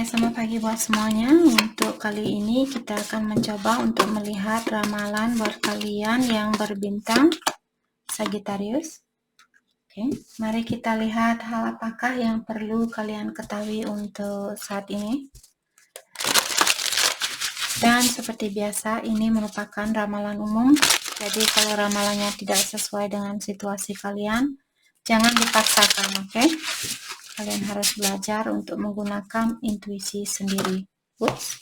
Hai, selamat pagi buat semuanya. Untuk kali ini kita akan mencoba untuk melihat ramalan buat kalian yang berbintang Sagittarius. Oke, mari kita lihat hal apakah yang perlu kalian ketahui untuk saat ini. Dan seperti biasa, ini merupakan ramalan umum. Jadi kalau ramalannya tidak sesuai dengan situasi kalian, jangan dipaksakan, oke? Kalian harus belajar untuk menggunakan intuisi sendiri. Whoops.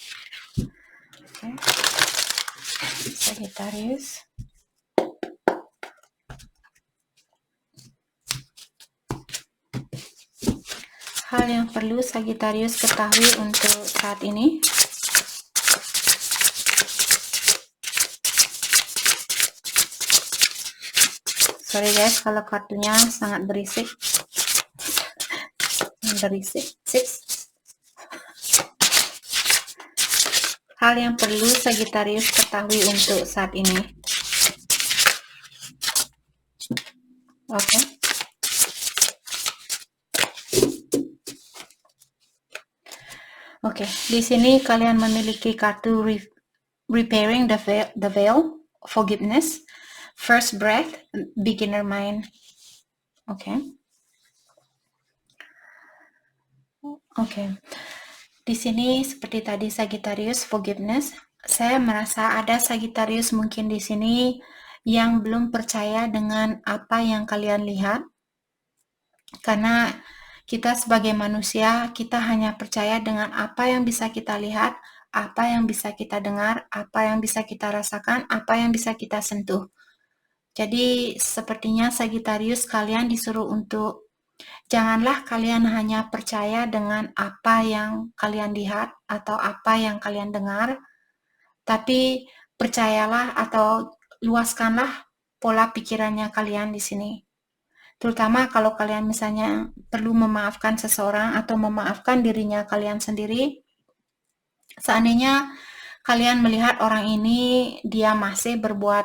Okay. Sagittarius. Hal yang perlu Sagittarius ketahui untuk saat ini. Sorry guys kalau kartunya sangat berisik. Hal yang perlu Sagittarius ketahui untuk saat ini. Oke. Oke, di sini kalian memiliki kartu repairing the veil, forgiveness, first breath, beginner mind. Oke. Di sini seperti tadi Sagittarius forgiveness, saya merasa ada Sagittarius mungkin di sini yang belum percaya dengan apa yang kalian lihat. Karena kita sebagai manusia, kita hanya percaya dengan apa yang bisa kita lihat, apa yang bisa kita dengar, apa yang bisa kita rasakan, apa yang bisa kita sentuh. Jadi sepertinya Sagittarius kalian disuruh untuk janganlah kalian hanya percaya dengan apa yang kalian lihat atau apa yang kalian dengar, tapi percayalah atau luaskanlah pola pikirannya kalian di sini. Terutama kalau kalian misalnya perlu memaafkan seseorang atau memaafkan dirinya kalian sendiri. Seandainya kalian melihat orang ini dia masih berbuat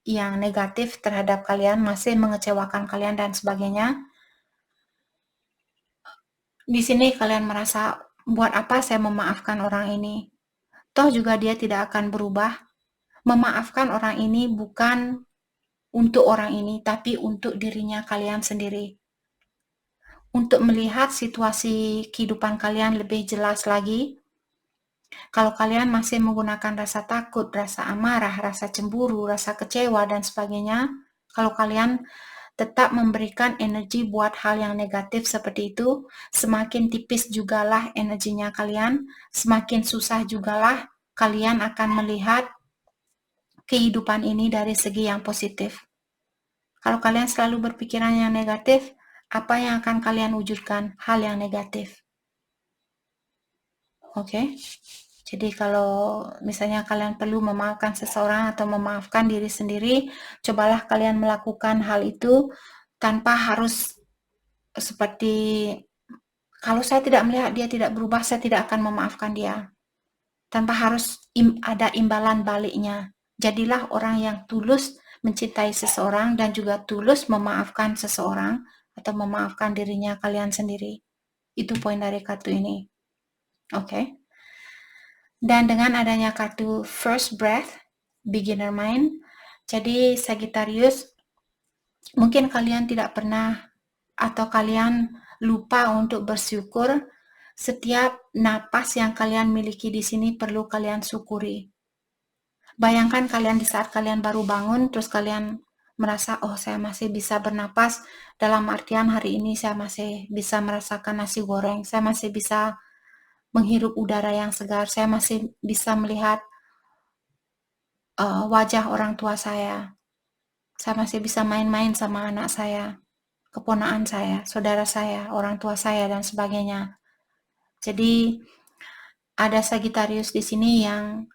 yang negatif terhadap kalian, masih mengecewakan kalian dan sebagainya. Di sini kalian merasa, buat apa saya memaafkan orang ini? Toh juga dia tidak akan berubah. Memaafkan orang ini bukan untuk orang ini, tapi untuk dirinya kalian sendiri. Untuk melihat situasi kehidupan kalian lebih jelas lagi, kalau kalian masih menggunakan rasa takut, rasa amarah, rasa cemburu, rasa kecewa, dan sebagainya, kalau kalian tetap memberikan energi buat hal yang negatif seperti itu, semakin tipis jugalah energinya kalian, semakin susah jugalah kalian akan melihat kehidupan ini dari segi yang positif. Kalau kalian selalu berpikiran yang negatif, apa yang akan kalian wujudkan? Hal yang negatif. Oke? Jadi kalau misalnya kalian perlu memaafkan seseorang atau memaafkan diri sendiri, cobalah kalian melakukan hal itu tanpa harus seperti kalau saya tidak melihat dia tidak berubah, saya tidak akan memaafkan dia. Tanpa harus ada imbalan baliknya. Jadilah orang yang tulus mencintai seseorang dan juga tulus memaafkan seseorang atau memaafkan dirinya kalian sendiri. Itu poin dari kartu ini. Oke. Dan dengan adanya kartu first breath, beginner mind, jadi Sagittarius, mungkin kalian tidak pernah atau kalian lupa untuk bersyukur. Setiap napas yang kalian miliki di sini perlu kalian syukuri. Bayangkan kalian di saat kalian baru bangun, terus kalian merasa, oh saya masih bisa bernapas, dalam artian hari ini saya masih bisa merasakan nasi goreng, saya masih bisa menghirup udara yang segar, saya masih bisa melihat wajah orang tua saya masih bisa main-main sama anak saya, keponakan saya, saudara saya, orang tua saya, dan sebagainya. Jadi ada Sagittarius di sini yang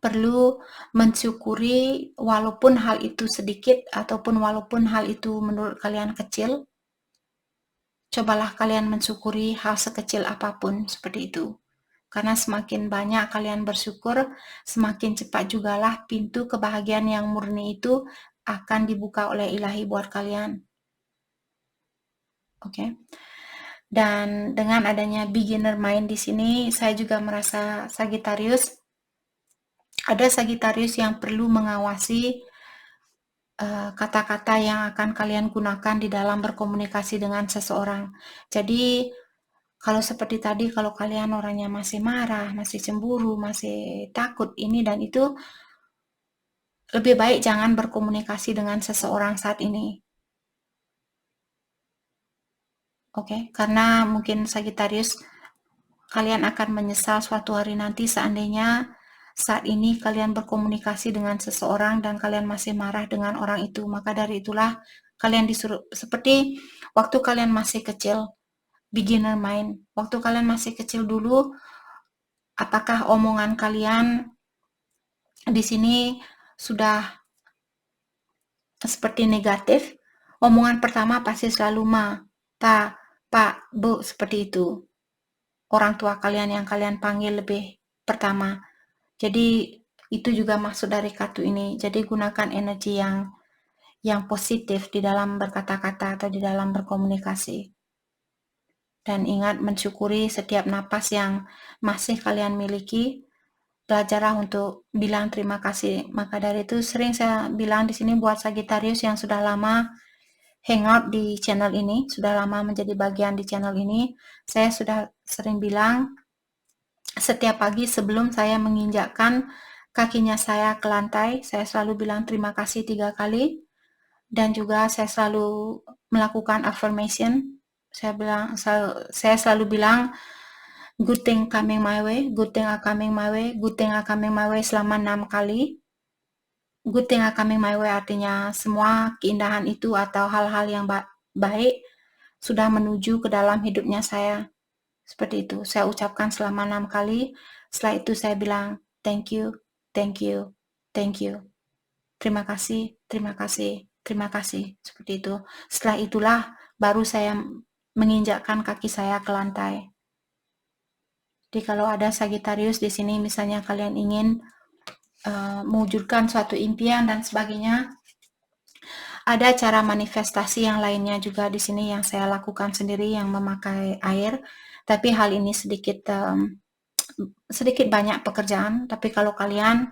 perlu mensyukuri walaupun hal itu sedikit ataupun walaupun hal itu menurut kalian kecil, cobalah kalian mensyukuri hal sekecil apapun seperti itu. Karena semakin banyak kalian bersyukur, semakin cepat jugalah pintu kebahagiaan yang murni itu akan dibuka oleh ilahi buat kalian. Oke. Dan dengan adanya beginner mind di sini, saya juga merasa Sagittarius, ada Sagittarius yang perlu mengawasi kata-kata yang akan kalian gunakan di dalam berkomunikasi dengan seseorang. Jadi, kalau seperti tadi, kalau kalian orangnya masih marah, masih cemburu, masih takut ini dan itu, lebih baik jangan berkomunikasi dengan seseorang saat ini. Oke, karena mungkin Sagittarius, kalian akan menyesal suatu hari nanti seandainya saat ini kalian berkomunikasi dengan seseorang dan kalian masih marah dengan orang itu. Maka dari itulah kalian disuruh, seperti waktu kalian masih kecil, beginner mind. Waktu kalian masih kecil dulu, apakah omongan kalian di sini sudah seperti negatif? Omongan pertama pasti selalu ma, ta, pak, bu, seperti itu. Orang tua kalian yang kalian panggil lebih pertama. Jadi itu juga maksud dari kartu ini. Jadi gunakan energi yang positif di dalam berkata-kata atau di dalam berkomunikasi. Dan ingat mensyukuri setiap napas yang masih kalian miliki. Belajarlah untuk bilang terima kasih. Maka dari itu sering saya bilang di sini buat Sagittarius yang sudah lama hangout di channel ini, sudah lama menjadi bagian di channel ini, saya sudah sering bilang setiap pagi sebelum saya menginjakkan kakinya saya ke lantai, saya selalu bilang terima kasih 3 kali. Dan juga saya selalu melakukan affirmation. Saya selalu bilang good thing coming my way, good thing are coming my way, good thing are coming my way selama 6 kali. Good thing are coming my way artinya semua keindahan itu atau hal-hal yang baik sudah menuju ke dalam hidupnya saya. Seperti itu. Saya ucapkan selama 6 kali. Setelah itu saya bilang thank you, thank you, thank you. Terima kasih, terima kasih, terima kasih. Seperti itu. Setelah itulah baru saya menginjakkan kaki saya ke lantai. Jadi kalau ada Sagittarius di sini misalnya kalian ingin mewujudkan suatu impian dan sebagainya, ada cara manifestasi yang lainnya juga di sini yang saya lakukan sendiri yang memakai air. Tapi hal ini sedikit banyak pekerjaan. Tapi kalau kalian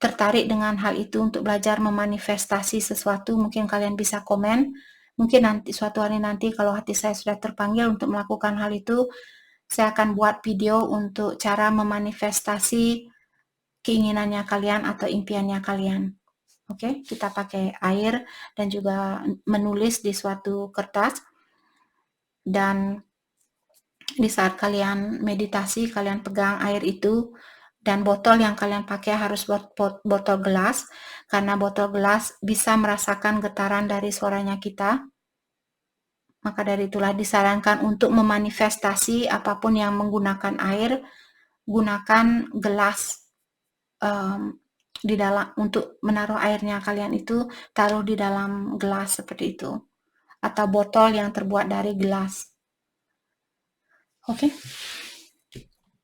tertarik dengan hal itu untuk belajar memanifestasi sesuatu, mungkin kalian bisa komen. Mungkin nanti suatu hari nanti kalau hati saya sudah terpanggil untuk melakukan hal itu, saya akan buat video untuk cara memanifestasi keinginannya kalian atau impiannya kalian. Oke, kita pakai air dan juga menulis di suatu kertas. Dan di saat kalian meditasi, kalian pegang air itu, dan botol yang kalian pakai harus botol gelas, karena botol gelas bisa merasakan getaran dari suaranya kita. Maka dari itulah disarankan untuk memanifestasi apapun yang menggunakan air, gunakan gelas di dalam untuk menaruh airnya kalian itu, taruh di dalam gelas seperti itu, atau botol yang terbuat dari gelas. Oke.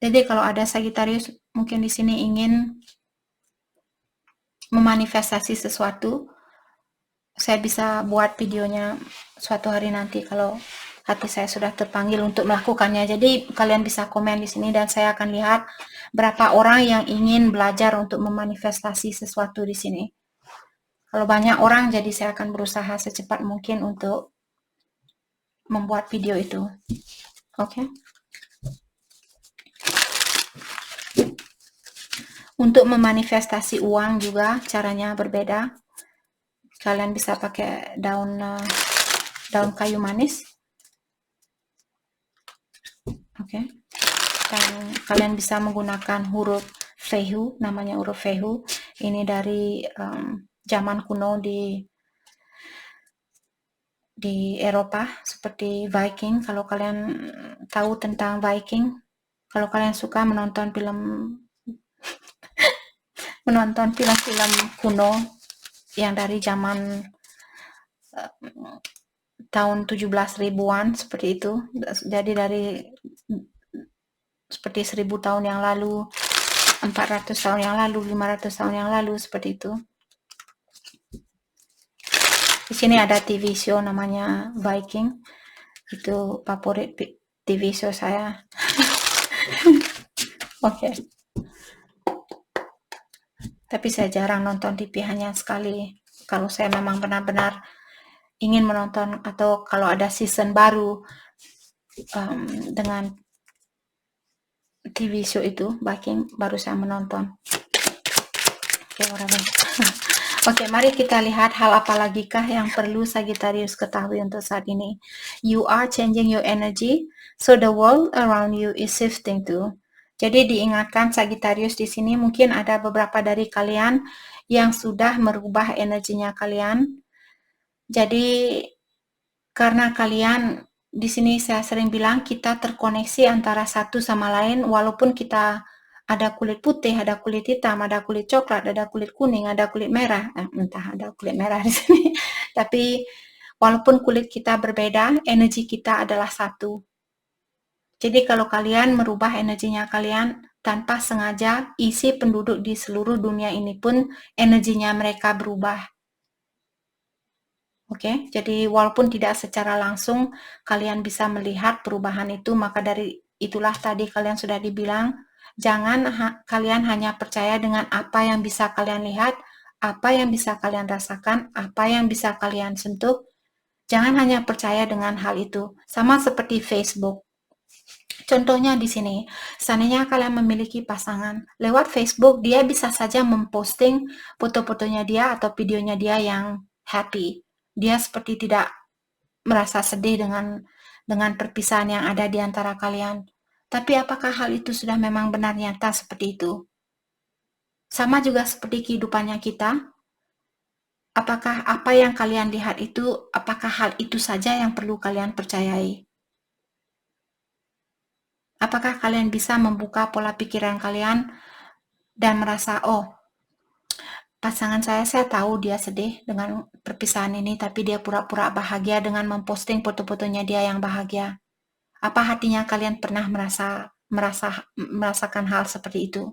Jadi kalau ada Sagittarius mungkin di sini ingin memanifestasi sesuatu, saya bisa buat videonya suatu hari nanti kalau hati saya sudah terpanggil untuk melakukannya. Jadi kalian bisa komen di sini dan saya akan lihat berapa orang yang ingin belajar untuk memanifestasi sesuatu di sini. Kalau banyak orang, jadi saya akan berusaha secepat mungkin untuk membuat video itu. Oke. Untuk memanifestasi uang juga caranya berbeda. Kalian bisa pakai daun kayu manis. Oke. Dan kalian bisa menggunakan huruf Fehu, namanya huruf Fehu. Ini dari zaman kuno di Eropa, seperti Viking. Kalau kalian tahu tentang Viking, kalau kalian suka menonton film-film kuno yang dari zaman tahun 17 ribuan seperti itu. Jadi dari seperti 1000 tahun yang lalu, 400 tahun yang lalu, 500 tahun yang lalu, seperti itu. Di sini ada TV show namanya Viking. Itu favorit TV show saya. Oke. Tapi saya jarang nonton TV, hanya sekali. Kalau saya memang benar-benar ingin menonton, atau kalau ada season baru dengan TV show itu, baru saya menonton. Oke, whatever. Oke, mari kita lihat hal apa lagi kah yang perlu Sagittarius ketahui untuk saat ini. You are changing your energy, so the world around you is shifting too. Jadi diingatkan Sagittarius di sini, mungkin ada beberapa dari kalian yang sudah merubah energinya kalian. Jadi karena kalian di sini, saya sering bilang kita terkoneksi antara satu sama lain, walaupun kita ada kulit putih, ada kulit hitam, ada kulit coklat, ada kulit kuning, ada kulit merah. Entah ada kulit merah di sini. Tapi walaupun kulit kita berbeda, energi kita adalah satu. Jadi kalau kalian merubah energinya kalian tanpa sengaja, isi penduduk di seluruh dunia ini pun energinya mereka berubah. Oke, jadi walaupun tidak secara langsung kalian bisa melihat perubahan itu, maka dari itulah tadi kalian sudah dibilang, jangan kalian hanya percaya dengan apa yang bisa kalian lihat, apa yang bisa kalian rasakan, apa yang bisa kalian sentuh. Jangan hanya percaya dengan hal itu. Sama seperti Facebook. Contohnya di sini, seandainya kalian memiliki pasangan, lewat Facebook dia bisa saja memposting foto-fotonya dia atau videonya dia yang happy. Dia seperti tidak merasa sedih dengan perpisahan yang ada di antara kalian. Tapi apakah hal itu sudah memang benar nyata seperti itu? Sama juga seperti kehidupannya kita. Apakah apa yang kalian lihat itu, apakah hal itu saja yang perlu kalian percayai? Apakah kalian bisa membuka pola pikiran kalian dan merasa, oh, pasangan saya tahu dia sedih dengan perpisahan ini, tapi dia pura-pura bahagia dengan memposting foto-fotonya dia yang bahagia. Apa hatinya kalian pernah merasakan hal seperti itu?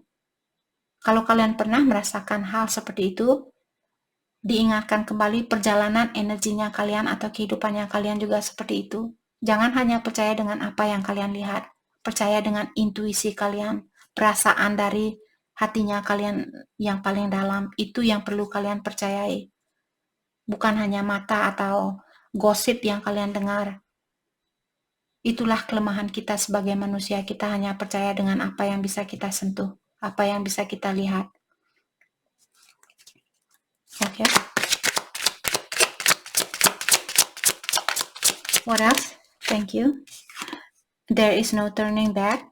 Kalau kalian pernah merasakan hal seperti itu, diingatkan kembali perjalanan energinya kalian atau kehidupannya kalian juga seperti itu. Jangan hanya percaya dengan apa yang kalian lihat, percaya dengan intuisi kalian, perasaan dari hatinya kalian yang paling dalam, itu yang perlu kalian percayai. Bukan hanya mata atau gosip yang kalian dengar. Itulah kelemahan kita sebagai manusia, kita hanya percaya dengan apa yang bisa kita sentuh, apa yang bisa kita lihat. Oke. What else? Thank you. There is no turning back.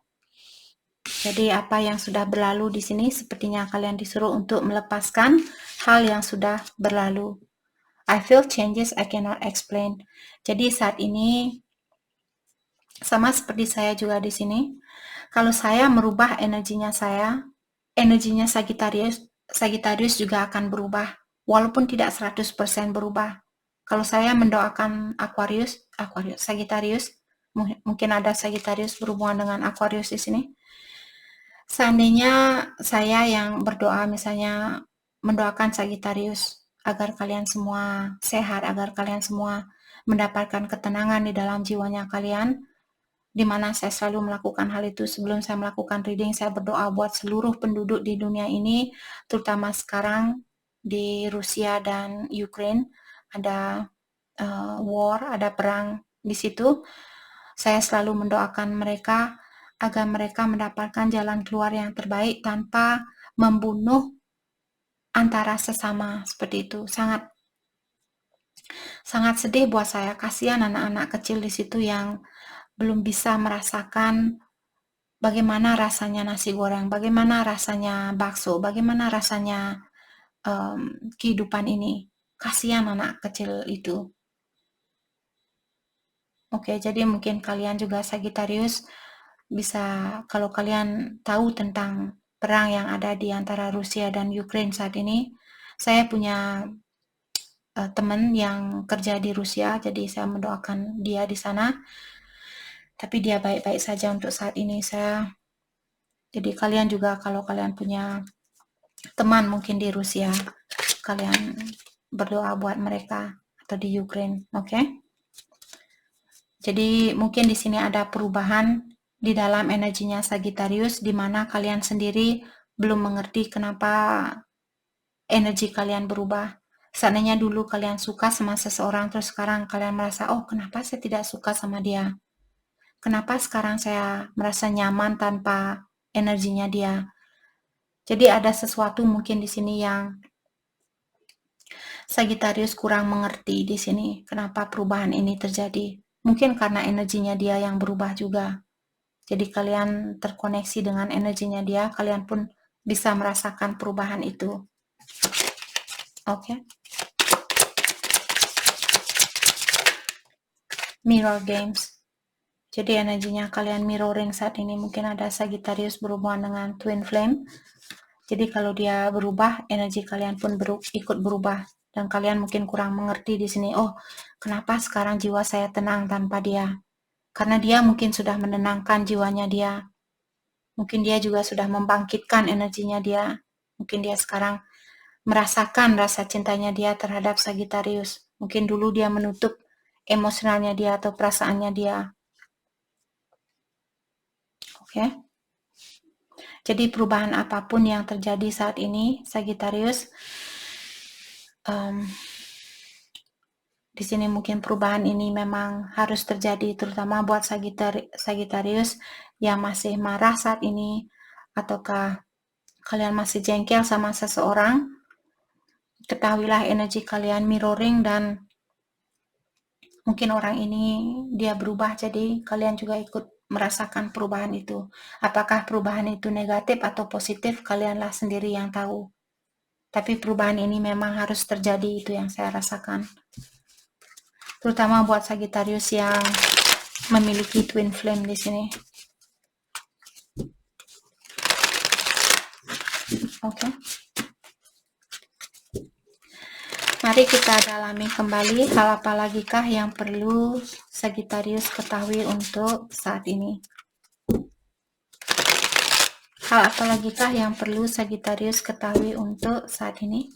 Jadi apa yang sudah berlalu di sini sepertinya kalian disuruh untuk melepaskan hal yang sudah berlalu. I feel changes I cannot explain. Jadi saat ini sama seperti saya juga di sini. Kalau saya merubah energinya saya, energinya Sagittarius juga akan berubah, walaupun tidak 100% berubah. Kalau saya mendoakan Sagittarius, mungkin ada Sagittarius berhubungan dengan Aquarius di sini. Seandainya saya yang berdoa, misalnya mendoakan Sagittarius agar kalian semua sehat, agar kalian semua mendapatkan ketenangan di dalam jiwanya kalian, di mana saya selalu melakukan hal itu sebelum saya melakukan reading. Saya berdoa buat seluruh penduduk di dunia ini, terutama sekarang di Rusia dan Ukraine ada war, ada perang di situ. Saya selalu mendoakan mereka agar mereka mendapatkan jalan keluar yang terbaik tanpa membunuh antara sesama seperti itu. Sangat sedih buat saya, kasihan anak-anak kecil di situ yang belum bisa merasakan bagaimana rasanya nasi goreng, bagaimana rasanya bakso, bagaimana rasanya kehidupan ini. Kasihan anak kecil itu. Oke, jadi mungkin kalian juga Sagittarius bisa, kalau kalian tahu tentang perang yang ada di antara Rusia dan Ukraine saat ini, saya punya teman yang kerja di Rusia, jadi saya mendoakan dia di sana. Tapi dia baik-baik saja untuk saat ini. Jadi kalian juga kalau kalian punya teman mungkin di Rusia, kalian berdoa buat mereka atau di Ukraine, oke? Jadi mungkin di sini ada perubahan di dalam energinya Sagittarius, di mana kalian sendiri belum mengerti kenapa energi kalian berubah. Seandainya dulu kalian suka sama seseorang, terus sekarang kalian merasa, oh kenapa saya tidak suka sama dia? Kenapa sekarang saya merasa nyaman tanpa energinya dia? Jadi ada sesuatu mungkin di sini yang Sagittarius kurang mengerti di sini. Kenapa perubahan ini terjadi? Mungkin karena energinya dia yang berubah juga. Jadi kalian terkoneksi dengan energinya dia, kalian pun bisa merasakan perubahan itu. Oke. Mirror games. Jadi energinya kalian mirroring saat ini. Mungkin ada Sagittarius berhubungan dengan twin flame. Jadi kalau dia berubah, energi kalian pun ikut berubah. Dan kalian mungkin kurang mengerti di sini. Oh, kenapa sekarang jiwa saya tenang tanpa dia? Karena dia mungkin sudah menenangkan jiwanya dia. Mungkin dia juga sudah membangkitkan energinya dia. Mungkin dia sekarang merasakan rasa cintanya dia terhadap Sagittarius. Mungkin dulu dia menutup emosionalnya dia atau perasaannya dia. Oke. Jadi perubahan apapun yang terjadi saat ini, Sagittarius, di sini mungkin perubahan ini memang harus terjadi, terutama buat Sagittarius yang masih marah saat ini, ataukah kalian masih jengkel sama seseorang. Ketahuilah energi kalian mirroring dan mungkin orang ini dia berubah, jadi kalian juga ikut merasakan perubahan itu. Apakah perubahan itu negatif atau positif, kalianlah sendiri yang tahu. Tapi perubahan ini memang harus terjadi, itu yang saya rasakan. Terutama buat Sagittarius yang memiliki twin flame di sini. Oke. Mari kita dalami kembali hal apa lagikah yang perlu Sagittarius ketahui untuk saat ini. Hal apa lagikah yang perlu Sagittarius ketahui untuk saat ini?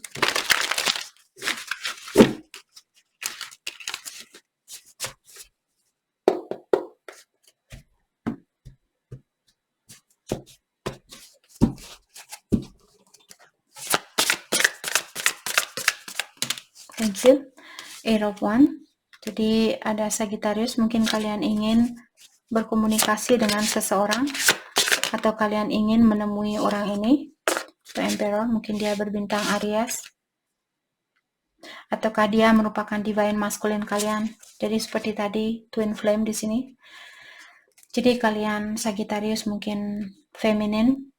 Thank you. Eight of Wands. Jadi ada Sagittarius, mungkin kalian ingin berkomunikasi dengan seseorang atau kalian ingin menemui orang ini. The Emperor, mungkin dia berbintang Aries. Ataukah dia merupakan divine masculine kalian. Jadi seperti tadi twin flame di sini. Jadi kalian Sagittarius mungkin feminin.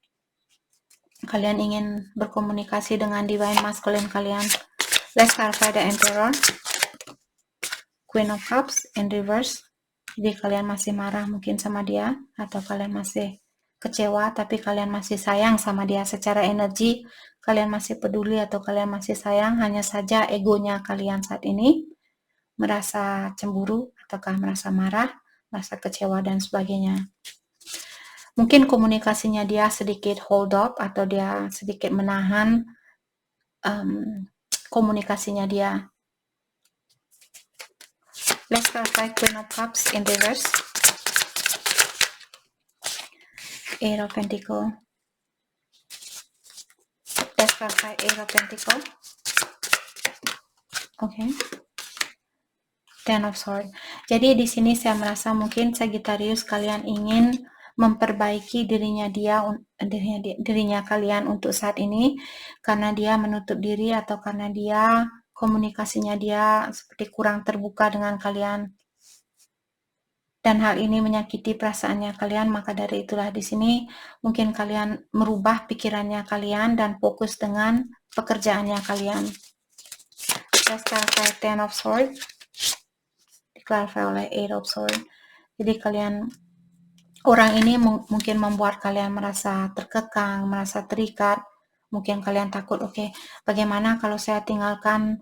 Kalian ingin berkomunikasi dengan divine masculine kalian. Let's clarify the Emperor. Queen of Cups in reverse. Jadi kalian masih marah mungkin sama dia, atau kalian masih kecewa tapi kalian masih sayang sama dia secara energi. Kalian masih peduli atau kalian masih sayang, hanya saja egonya kalian saat ini merasa cemburu ataukah merasa marah, merasa kecewa dan sebagainya. Mungkin komunikasinya dia sedikit hold up atau dia sedikit menahan komunikasinya dia. Let's clarify Queen of Cups in reverse. Eight of Pentacles. Let's clarify Eight of Pentacles. Okay. Ten of Swords. Jadi di sini saya merasa mungkin Sagittarius kalian ingin memperbaiki dirinya kalian untuk saat ini karena dia menutup diri atau karena dia komunikasinya dia seperti kurang terbuka dengan kalian. Dan hal ini menyakiti perasaannya kalian, maka dari itulah di sini mungkin kalian merubah pikirannya kalian dan fokus dengan pekerjaannya kalian. Let's clarify Ten of Swords. Clarify oleh Eight of Swords. Jadi kalian, orang ini mungkin membuat kalian merasa terkekang, merasa terikat. Mungkin kalian takut, oke, bagaimana kalau saya tinggalkan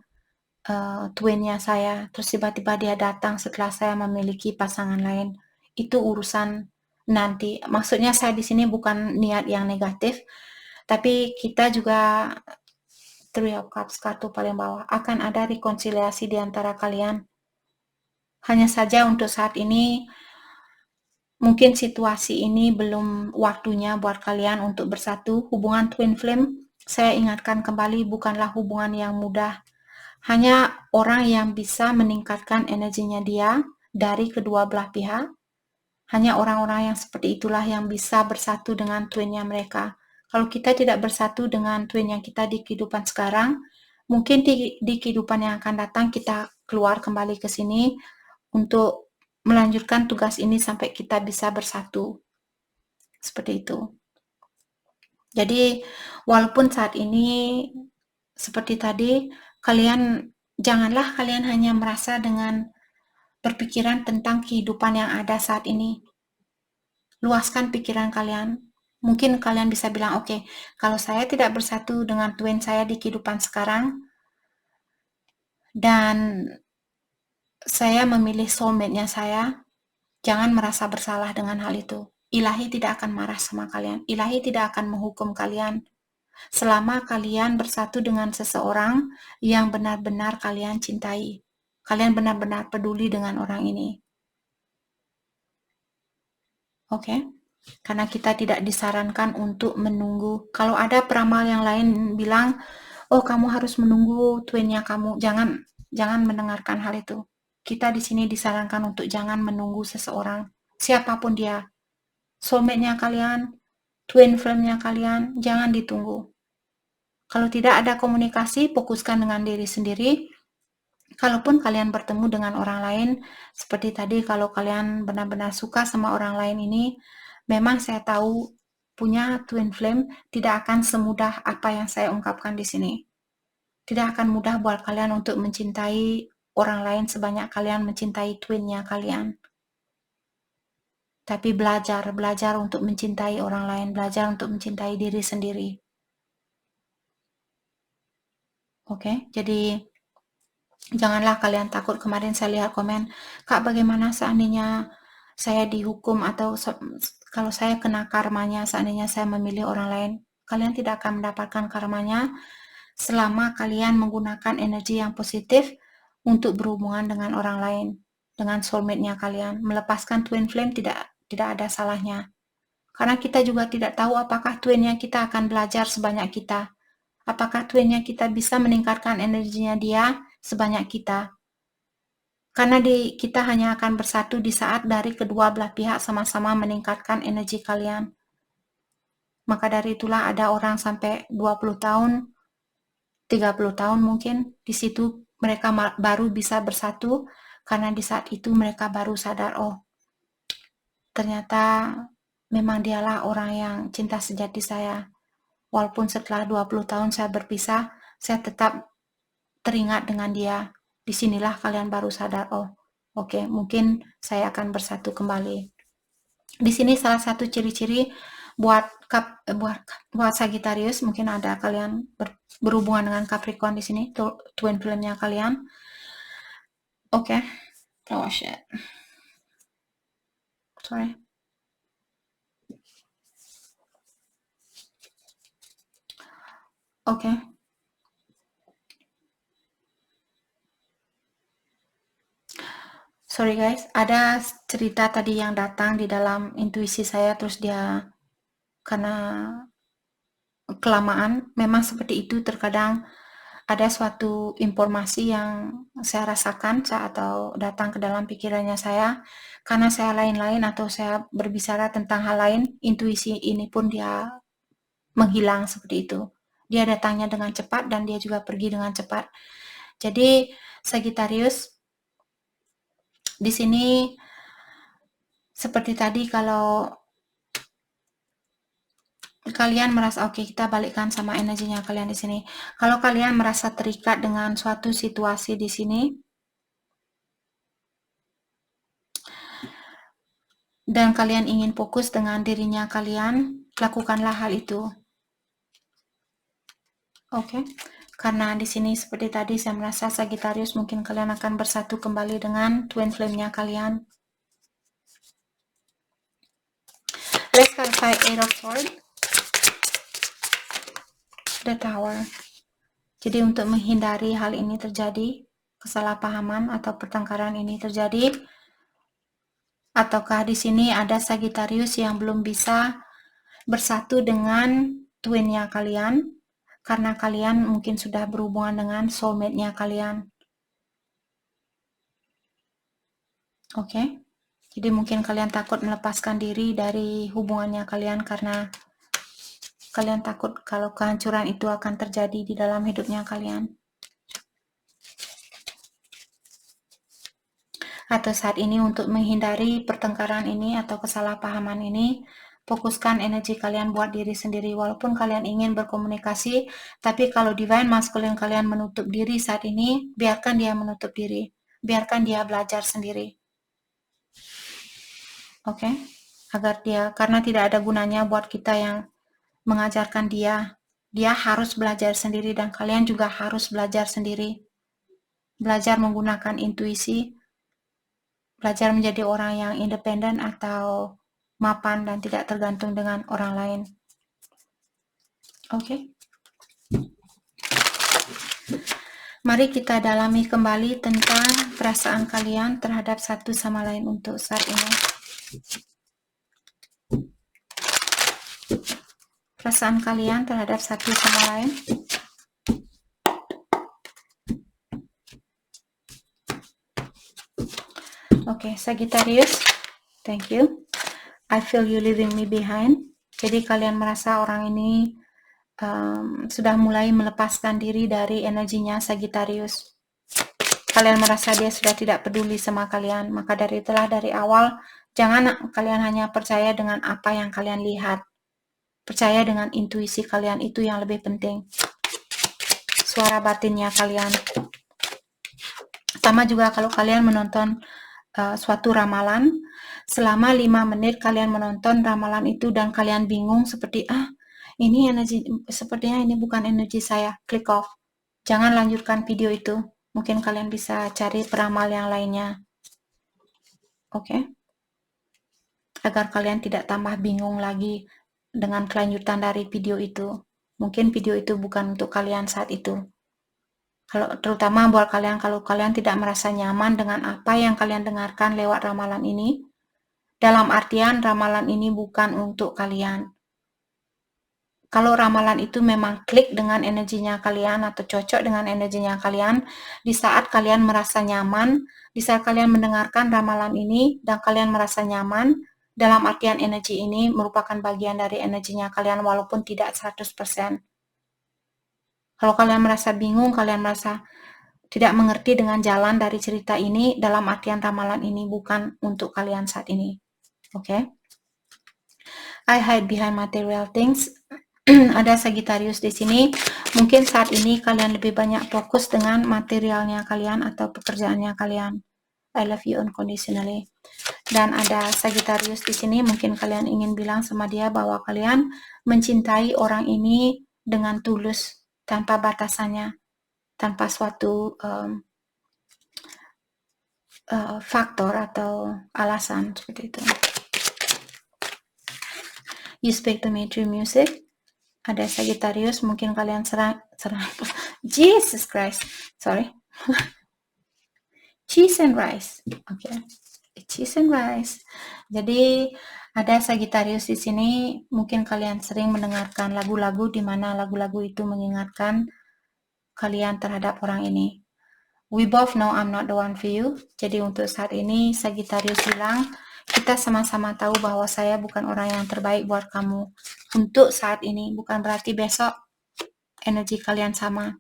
twinnya saya, terus tiba-tiba dia datang setelah saya memiliki pasangan lain. Itu urusan nanti. Maksudnya saya di sini bukan niat yang negatif, tapi kita juga Three of Cups, kartu paling bawah, akan ada rekonsiliasi di antara kalian. Hanya saja untuk saat ini, mungkin situasi ini belum waktunya buat kalian untuk bersatu. Hubungan twin flame, saya ingatkan kembali, bukanlah hubungan yang mudah. Hanya orang yang bisa meningkatkan energinya dia dari kedua belah pihak. Hanya orang-orang yang seperti itulah yang bisa bersatu dengan twinnya mereka. Kalau kita tidak bersatu dengan twin yang kita di kehidupan sekarang, mungkin di kehidupan yang akan datang kita keluar kembali ke sini untuk melanjutkan tugas ini sampai kita bisa bersatu. Seperti itu. Jadi, walaupun saat ini seperti tadi, janganlah kalian hanya merasa dengan berpikiran tentang kehidupan yang ada saat ini. Luaskan pikiran kalian. Mungkin kalian bisa bilang, oke, kalau saya tidak bersatu dengan twin saya di kehidupan sekarang, dan saya memilih soulmate-nya saya, jangan merasa bersalah dengan hal itu. Ilahi tidak akan marah sama kalian. Ilahi tidak akan menghukum kalian. Selama kalian bersatu dengan seseorang yang benar-benar kalian cintai. Kalian benar-benar peduli dengan orang ini. Oke? Karena kita tidak disarankan untuk menunggu. Kalau ada peramal yang lain bilang, oh kamu harus menunggu twinnya kamu. Jangan mendengarkan hal itu. Kita di sini disarankan untuk jangan menunggu seseorang. Siapapun dia. Soulmate-nya kalian, twin flame-nya kalian, jangan ditunggu. Kalau tidak ada komunikasi, fokuskan dengan diri sendiri. Kalaupun kalian bertemu dengan orang lain, seperti tadi kalau kalian benar-benar suka sama orang lain ini, memang saya tahu punya twin flame tidak akan semudah apa yang saya ungkapkan di sini. Tidak akan mudah buat kalian untuk mencintai orang lain sebanyak kalian mencintai twinnya kalian. Tapi belajar untuk mencintai orang lain, belajar untuk mencintai diri sendiri. Oke, jadi janganlah kalian takut. Kemarin saya lihat komen, Kak, bagaimana seandainya saya dihukum atau kalau saya kena karmanya seandainya saya memilih orang lain? Kalian tidak akan mendapatkan karmanya selama kalian menggunakan energi yang positif untuk berhubungan dengan orang lain, dengan soulmate-nya kalian. Melepaskan twin flame tidak ada salahnya. Karena kita juga tidak tahu apakah twinnya kita akan belajar sebanyak kita. Apakah twinnya kita bisa meningkatkan energinya dia sebanyak kita. Karena kita hanya akan bersatu di saat dari kedua belah pihak sama-sama meningkatkan energi kalian. Maka dari itulah ada orang sampai 20 tahun, 30 tahun mungkin, di situ mereka baru bisa bersatu, karena di saat itu mereka baru sadar, oh, ternyata memang dialah orang yang cinta sejati saya. Walaupun setelah 20 tahun saya berpisah, saya tetap teringat dengan dia. Disinilah kalian baru sadar, oh, oke, mungkin saya akan bersatu kembali. Di sini salah satu ciri-ciri buat Sagittarius, mungkin ada kalian berhubungan dengan Capricorn di sini, twin flame-nya kalian. Oke. Oh shit. Sorry. Oke. Sorry guys, ada cerita tadi yang datang di dalam intuisi saya, terus dia karena kelamaan, memang seperti itu, terkadang ada suatu informasi yang saya rasakan atau datang ke dalam pikirannya saya, karena saya lain-lain atau saya berbicara tentang hal lain, intuisi ini pun dia menghilang seperti itu. Dia datangnya dengan cepat dan dia juga pergi dengan cepat. Jadi Sagittarius, di sini seperti tadi, kalau kalian merasa oke, kita balikkan sama energinya kalian di sini. Kalau kalian merasa terikat dengan suatu situasi di sini dan kalian ingin fokus dengan dirinya kalian, lakukanlah hal itu. Oke. Karena di sini seperti tadi saya merasa Sagittarius mungkin kalian akan bersatu kembali dengan twin flame-nya kalian. Let's clarify Eight of Swords. The Tower. Jadi untuk menghindari hal ini terjadi, kesalahpahaman atau pertengkaran ini terjadi? Ataukah di sini ada Sagittarius yang belum bisa bersatu dengan twinnya kalian? Karena kalian mungkin sudah berhubungan dengan soulmate-nya kalian. Oke. Jadi mungkin kalian takut melepaskan diri dari hubungannya kalian karena kalian takut kalau kehancuran itu akan terjadi di dalam hidupnya kalian. Atau saat ini untuk menghindari pertengkaran ini atau kesalahpahaman ini, fokuskan energi kalian buat diri sendiri. Walaupun kalian ingin berkomunikasi, tapi kalau divine masculine kalian menutup diri saat ini, biarkan dia menutup diri. Biarkan dia belajar sendiri. Oke? Agar dia, karena tidak ada gunanya buat kita yang mengajarkan dia. Dia harus belajar sendiri dan kalian juga harus belajar sendiri. Belajar menggunakan intuisi, belajar menjadi orang yang independen atau mapan dan tidak tergantung dengan orang lain. Oke. Mari kita dalami kembali tentang perasaan kalian terhadap satu sama lain untuk saat ini. Perasaan kalian terhadap satu sama lain. Oke, Sagittarius. Thank you. I feel you leaving me behind. Jadi kalian merasa orang ini sudah mulai melepaskan diri dari energinya Sagittarius. Kalian merasa dia sudah tidak peduli sama kalian. Maka dari itulah dari awal, jangan kalian hanya percaya dengan apa yang kalian lihat. Percaya dengan intuisi kalian, itu yang lebih penting. Suara batinnya kalian. Sama juga kalau kalian menonton suatu ramalan, selama 5 menit kalian menonton ramalan itu dan kalian bingung seperti, ini energi, sepertinya ini bukan energi saya, click off. Jangan lanjutkan video itu. Mungkin kalian bisa cari peramal yang lainnya. Oke? Agar kalian tidak tambah bingung lagi dengan kelanjutan dari video itu. Mungkin video itu bukan untuk kalian saat itu. Terutama buat kalian, kalau kalian tidak merasa nyaman dengan apa yang kalian dengarkan lewat ramalan ini, dalam artian ramalan ini bukan untuk kalian. Kalau ramalan itu memang klik dengan energinya kalian atau cocok dengan energinya kalian, di saat kalian merasa nyaman, di saat kalian mendengarkan ramalan ini dan kalian merasa nyaman, dalam artian energi ini merupakan bagian dari energinya kalian walaupun tidak 100%. Kalau kalian merasa bingung, kalian merasa tidak mengerti dengan jalan dari cerita ini, dalam artian ramalan ini bukan untuk kalian saat ini. Oke? I hide behind material things. Ada Sagittarius di sini. Mungkin saat ini kalian lebih banyak fokus dengan materialnya kalian atau pekerjaannya kalian. I love you unconditionally. Dan ada Sagittarius di sini. Mungkin kalian ingin bilang sama dia bahwa kalian mencintai orang ini dengan tulus, tanpa batasannya, tanpa suatu faktor atau alasan seperti itu. You speak to me through music. Ada Sagittarius, mungkin kalian serang Jesus Christ, sorry. Cheese and rice, oke. Cheese and rice. Jadi ada Sagittarius di sini, mungkin kalian sering mendengarkan lagu-lagu di mana lagu-lagu itu mengingatkan kalian terhadap orang ini. We both know I'm not the one for you. Jadi untuk saat ini Sagittarius bilang, kita sama-sama tahu bahwa saya bukan orang yang terbaik buat kamu. Untuk saat ini, bukan berarti besok energi kalian sama.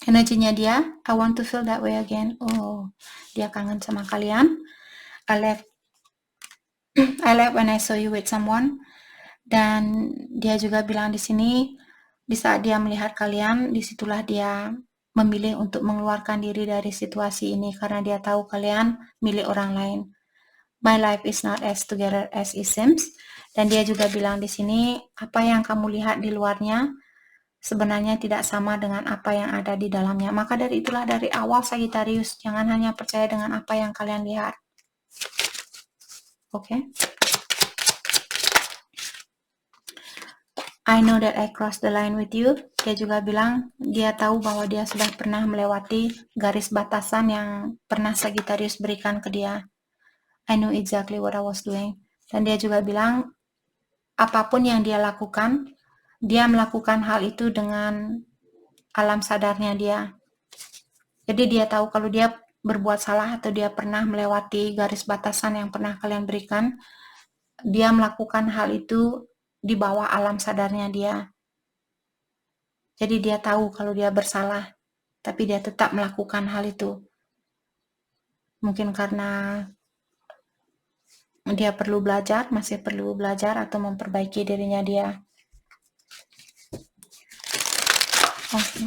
Energinya dia, I want to feel that way again. Oh, dia kangen sama kalian. I left when I saw you with someone. Dan dia juga bilang di sini, di saat dia melihat kalian, disitulah dia memilih untuk mengeluarkan diri dari situasi ini karena dia tahu kalian milik orang lain. My life is not as together as it seems. Dan dia juga bilang di sini, apa yang kamu lihat di luarnya sebenarnya tidak sama dengan apa yang ada di dalamnya. Maka dari itulah dari awal Sagittarius, jangan hanya percaya dengan apa yang kalian lihat. Oke? I know that I crossed the line with you. Dia juga bilang dia tahu bahwa dia sudah pernah melewati garis batasan yang pernah Sagittarius berikan ke dia. I know exactly what I was doing. Dan dia juga bilang apapun yang dia lakukan, dia melakukan hal itu dengan alam sadarnya dia. Jadi dia tahu kalau dia berbuat salah atau dia pernah melewati garis batasan yang pernah kalian berikan, dia melakukan hal itu di bawah alam sadarnya dia. Jadi dia tahu kalau dia bersalah, tapi dia tetap melakukan hal itu. Mungkin karena dia perlu belajar, masih perlu belajar atau memperbaiki dirinya dia. Oke.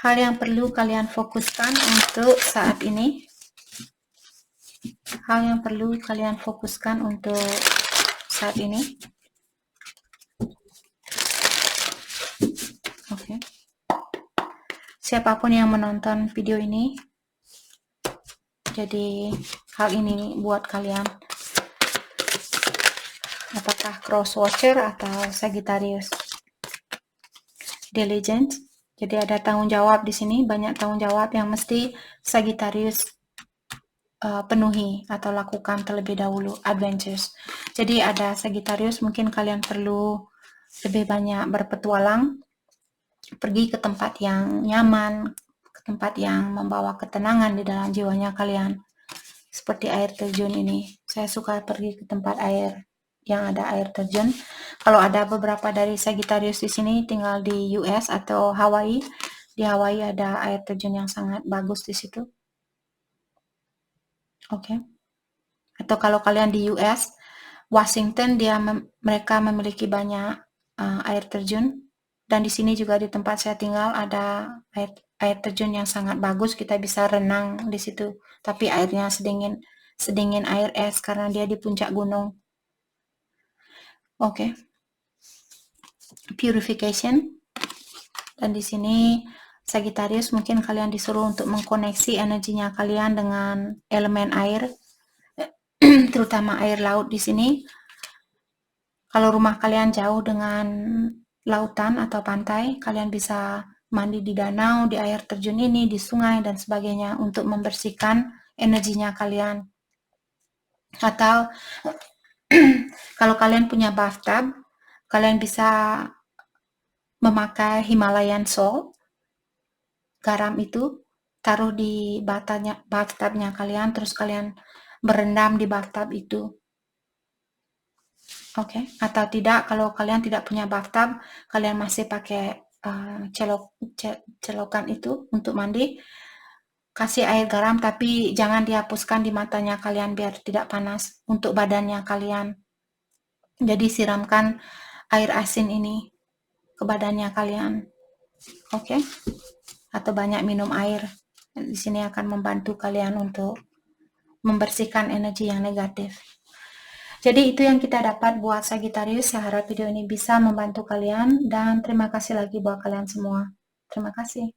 Hal yang perlu kalian fokuskan untuk saat ini. Hal yang perlu kalian fokuskan untuk saat ini. Oke. Siapapun yang menonton video ini, jadi hal ini buat kalian. Apakah cross watcher atau Sagittarius? Diligent. Jadi ada tanggung jawab di sini, banyak tanggung jawab yang mesti Sagittarius penuhi atau lakukan terlebih dahulu. Adventures. Jadi ada Sagittarius, mungkin kalian perlu lebih banyak berpetualang, pergi ke tempat yang nyaman, ke tempat yang membawa ketenangan di dalam jiwanya kalian. Seperti air terjun ini. Saya suka pergi ke tempat air yang ada air terjun. Kalau ada beberapa dari Sagittarius di sini tinggal di US atau Hawaii, di Hawaii ada air terjun yang sangat bagus di situ. Oke. Atau kalau kalian di US, Washington mereka memiliki banyak air terjun, dan di sini juga di tempat saya tinggal ada air terjun yang sangat bagus, kita bisa renang di situ, tapi airnya sedingin air es karena dia di puncak gunung. Oke. Purification. Dan di sini Sagittarius mungkin kalian disuruh untuk mengkoneksi energinya kalian dengan elemen air, terutama air laut di sini. Kalau rumah kalian jauh dengan lautan atau pantai, kalian bisa mandi di danau, di air terjun ini, di sungai, dan sebagainya untuk membersihkan energinya kalian. Atau kalau kalian punya bathtub, kalian bisa memakai Himalayan salt, garam itu, taruh di bathtubnya kalian, terus kalian berendam di bathtub itu. Oke. Atau tidak, kalau kalian tidak punya bathtub, kalian masih pakai celokan itu untuk mandi, kasih air garam, tapi jangan dihapuskan di matanya kalian biar tidak panas, untuk badannya kalian. Jadi siramkan air asin ini ke badannya kalian. Oke. Atau banyak minum air. Di sini akan membantu kalian untuk membersihkan energi yang negatif. Jadi itu yang kita dapat buat Sagittarius. Saya harap video ini bisa membantu kalian, dan terima kasih lagi buat kalian semua. Terima kasih.